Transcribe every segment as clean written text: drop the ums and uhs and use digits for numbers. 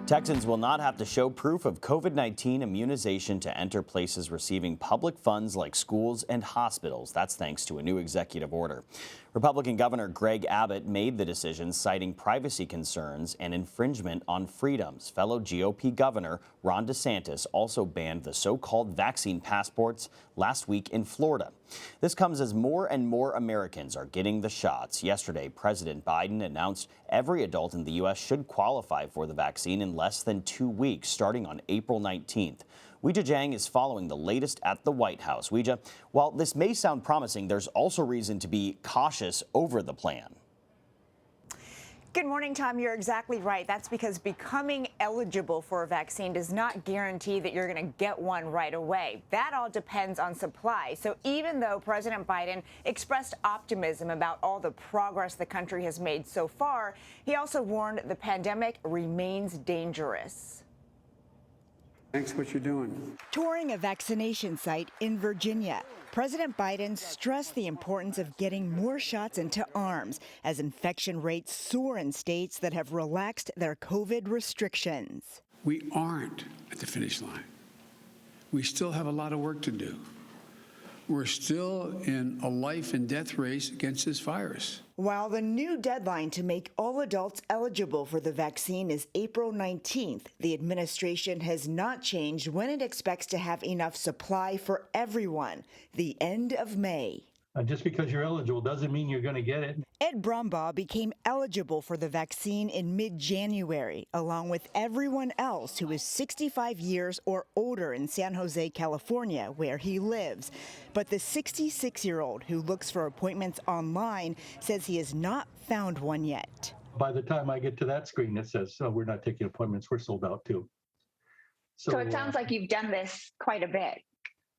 Texans will not have to show proof of COVID-19 immunization to enter places receiving public funds like schools and hospitals. That's thanks to a new executive order. Republican Governor Greg Abbott made the decision citing privacy concerns and infringement on freedoms. Fellow GOP Governor Ron DeSantis also banned the so-called vaccine passports last week in Florida. This comes as more and more Americans are getting the shots. Yesterday, President Biden announced every adult in the U.S. should qualify for the vaccine in less than 2 weeks, starting on April 19th. Weijia Jiang is following the latest at the White House. Weijia, while this may sound promising, there's also reason to be cautious over the plan. Good morning, Tom. You're exactly right. That's because becoming eligible for a vaccine does not guarantee that you're going to get one right away. That all depends on supply. So even though President Biden expressed optimism about all the progress the country has made so far, he also warned the pandemic remains dangerous. Thanks for what you're doing. Touring a vaccination site in Virginia, President Biden stressed the importance of getting more shots into arms as infection rates soar in states that have relaxed their COVID restrictions. We aren't at the finish line. We still have a lot of work to do. We're still in a life and death race against this virus. While the new deadline to make all adults eligible for the vaccine is April 19th, the administration has not changed when it expects to have enough supply for everyone, the end of May. Just because you're eligible doesn't mean you're going to get it. Ed Brumbaugh became eligible for the vaccine in mid-January, along with everyone else who is 65 years or older in San Jose, California, where he lives. But the 66-year-old who looks for appointments online says he has not found one yet. By the time I get to that screen, it says, oh, we're not taking appointments. We're sold out, too. So it sounds like you've done this quite a bit.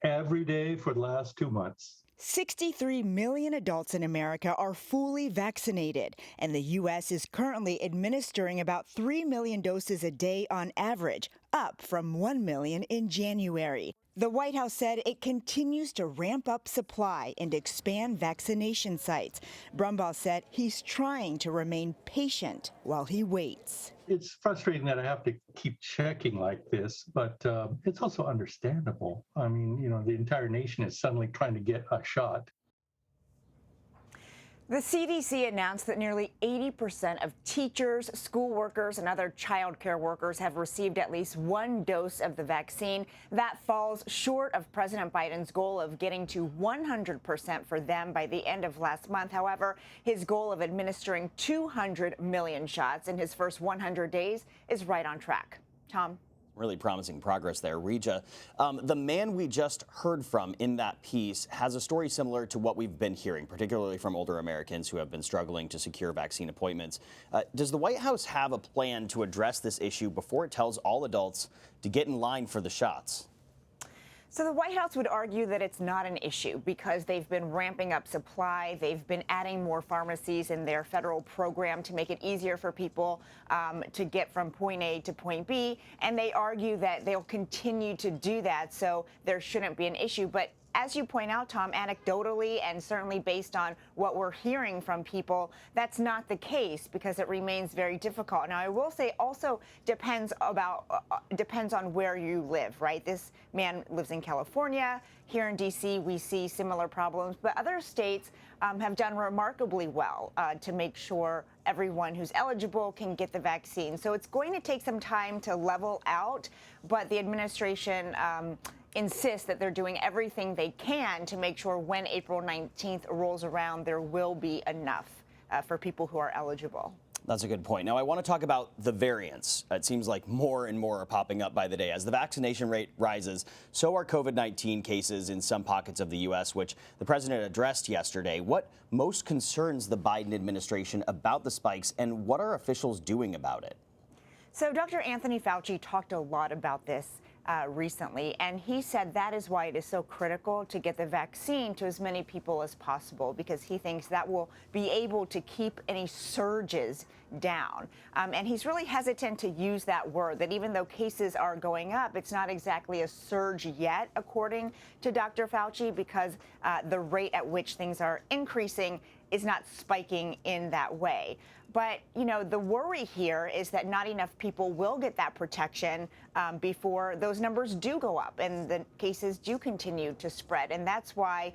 Every day for the last 2 months. 63 million adults in America are fully vaccinated, and the U.S. is currently administering about 3 million doses a day on average, up from 1 million in January. The White House said it continues to ramp up supply and expand vaccination sites. Brumbaugh said he's trying to remain patient while he waits. It's frustrating that I have to keep checking like this, but it's also understandable. I mean, you know, the entire nation is suddenly trying to get a shot. The CDC announced that nearly 80% of teachers, school workers, and other child care workers have received at least one dose of the vaccine. That falls short of President Biden's goal of getting to 100% for them by the end of last month. However, his goal of administering 200 million shots in his first 100 days is right on track. Tom? Really promising progress there. Weijia, the man we just heard from in that piece has a story similar to what we've been hearing, particularly from older Americans who have been struggling to secure vaccine appointments. Does the White House have a plan to address this issue before it tells all adults to get in line for the shots? So the White House would argue that it's not an issue because they've been ramping up supply. They've been adding more pharmacies in their federal program to make it easier for people to get from point A to point B. And they argue that they'll continue to do that, so there shouldn't be an issue. But as you point out, Tom, anecdotally and certainly based on what we're hearing from people, that's not the case because it remains very difficult. Now, I will say also depends on where you live, right? This man lives in California. Here in D.C., we see similar problems, but other states have done remarkably well to make sure everyone who's eligible can get the vaccine. So it's going to take some time to level out, but the administration insist that they're doing everything they can to make sure when April 19th rolls around, there will be enough for people who are eligible. That's a good point. Now, I want to talk about the variants. It seems like more and more are popping up by the day. As the vaccination rate rises, so are COVID-19 cases in some pockets of the U.S., which the president addressed yesterday. What most concerns the Biden administration about the spikes, and what are officials doing about it? So Dr. Anthony Fauci talked a lot about this recently, and he said that is why it is so critical to get the vaccine to as many people as possible, because he thinks that will be able to keep any surges down. And he's really hesitant to use that word, that even though cases are going up, it's not exactly a surge yet, according to Dr. Fauci, because the rate at which things are increasing is not spiking in that way. But, you know, the worry here is that not enough people will get that protection before those numbers do go up and the cases do continue to spread. And that's why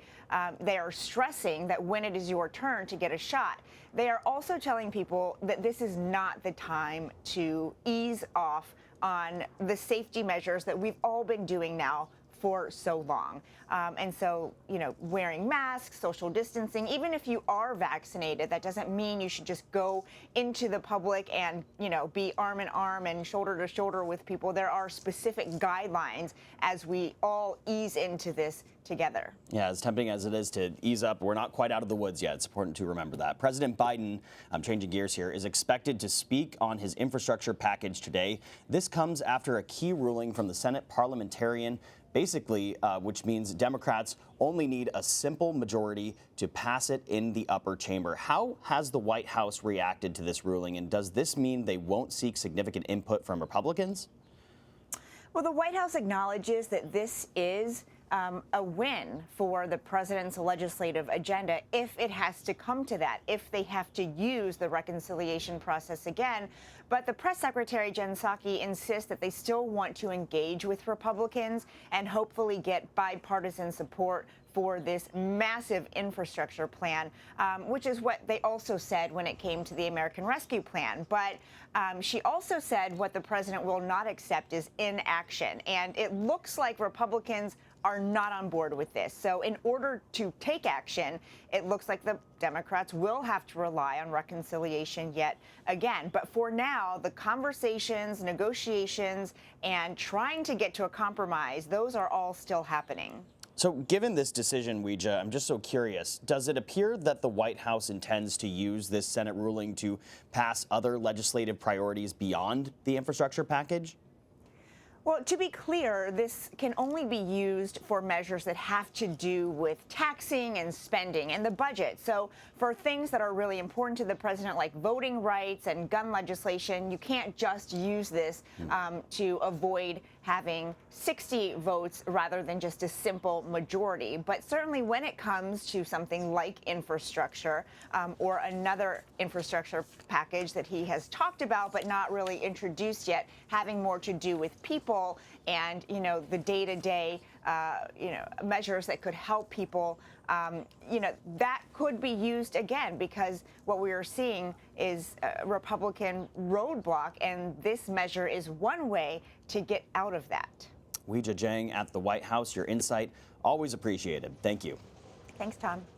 they are stressing that when it is your turn to get a shot, they are also telling people that this is not the time to ease off on the safety measures that we've all been doing now for so long. And so, you know, wearing masks, social distancing, even if you are vaccinated, that doesn't mean you should just go into the public and, you know, be arm in arm and shoulder to shoulder with people. There are specific guidelines as we all ease into this together. Yeah, as tempting as it is to ease up, we're not quite out of the woods yet. It's important to remember that. President Biden, changing gears here, is expected to speak on his infrastructure package today. This comes after a key ruling from the Senate parliamentarian, basically, which means Democrats only need a simple majority to pass it in the upper chamber. How has the White House reacted to this ruling, and does this mean they won't seek significant input from Republicans? Well, the White House acknowledges that this is a win for the president's legislative agenda if it has to come to that, if they have to use the reconciliation process again. But the press secretary, Jen Psaki, insists that they still want to engage with Republicans and hopefully get bipartisan support for this massive infrastructure plan, which is what they also said when it came to the American Rescue Plan. But she also said what the president will not accept is inaction. And it looks like Republicans are not on board with this. So in order to take action, it looks like the Democrats will have to rely on reconciliation yet again. But for now, the conversations, negotiations, and trying to get to a compromise, those are all still happening. So given this decision, Weijia, I'm just so curious, does it appear that the White House intends to use this Senate ruling to pass other legislative priorities beyond the infrastructure package? Well, to be clear, this can only be used for measures that have to do with taxing and spending and the budget. So for things that are really important to the president, like voting rights and gun legislation, you can't just use this to avoid having 60 votes rather than just a simple majority. But certainly when it comes to something like infrastructure or another infrastructure package that he has talked about but not really introduced yet, having more to do with people and, you know, the day-to-day, measures that could help people, that could be used again, because what we are seeing is a Republican roadblock, and this measure is one way to get out of that. Weijia Jiang at the White House, your insight always appreciated. Thank you. Thanks, Tom.